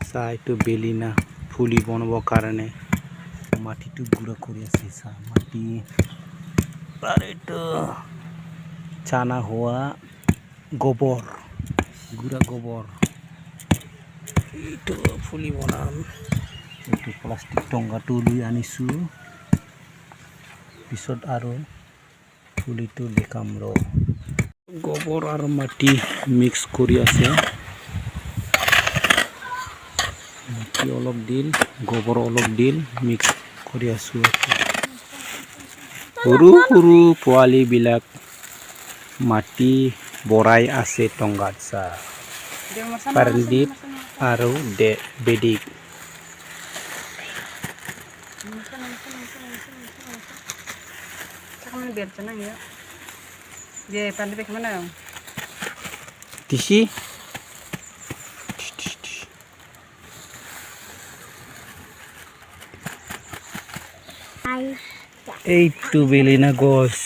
চাহ এইটো বেলিনা ফুলি বনাবৰ কাৰণে মাটিটো গুড়া কৰি আছে চাহ মাটি আৰু এইটো চানা হোৱা গোবৰ গুড়া গোবৰ এইটো ফুলি বনাম এইটো প্লাষ্টিক টংগাটো লৈ আনিছোঁ পিছত আৰু ফুলিটো দেখাম ৰ গোবৰ আৰু মাটি মিক্স কৰি আছে মাটি অলপ দিল গোবৰ অলপ দিল মিক্স কৰি আছোঁ সৰু সৰু পোৱালিবিলাক মাটি বৰাই আছে টংগাত চাহ পাৰন্দীপ আৰু বেদিক Tisi এইটো বেলিনা গছ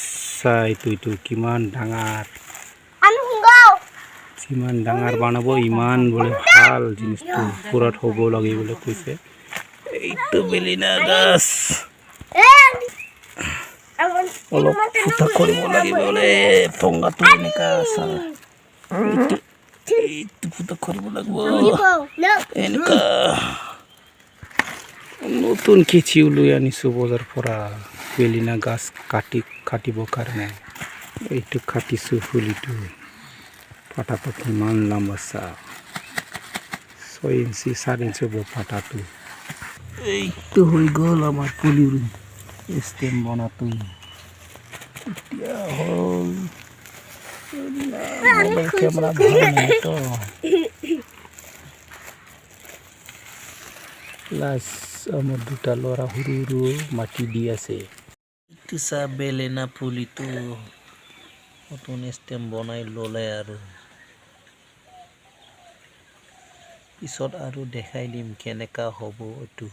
এইটো কিমান ডাঙৰ যিমান ডাঙৰ বনাব ইমান বোলে ভাল জিনিসটো পুৰত হ'ব লাগে বোলে কৈছে এইটো বেলিনা গছ অলপ ফুটা কৰিব লাগিব বোলে টংগাটো এনেকা এইটো ফুটা কৰিব লাগিব এনেকা নতুন কেঁচিও লৈ আনিছোঁ বজাৰ পৰা বেলিনা গছ কাটিবৰ কাৰণে এইটো কাটিছোঁ ফুলিটো পাতাটো কিমান লম্বা চাহ 6 ইঞ্চি 7 ইঞ্চি হ'ব পাতাটো এইটো হৈ গ'ল আমাৰ পুলিৰ ষ্টেম বনাটো এতিয়া হ'ল কেমেৰা ভাল নাই তো প্লাছ আমাৰ দুটা ল'ৰা সৰু সৰু মাটি দি আছে এইটো চাহ বেলেনা পুলিটো নতুন ষ্টেম বনাই ল'লে আৰু পিছত আৰু দেখাই দিম কেনেকা হ'ব এইটো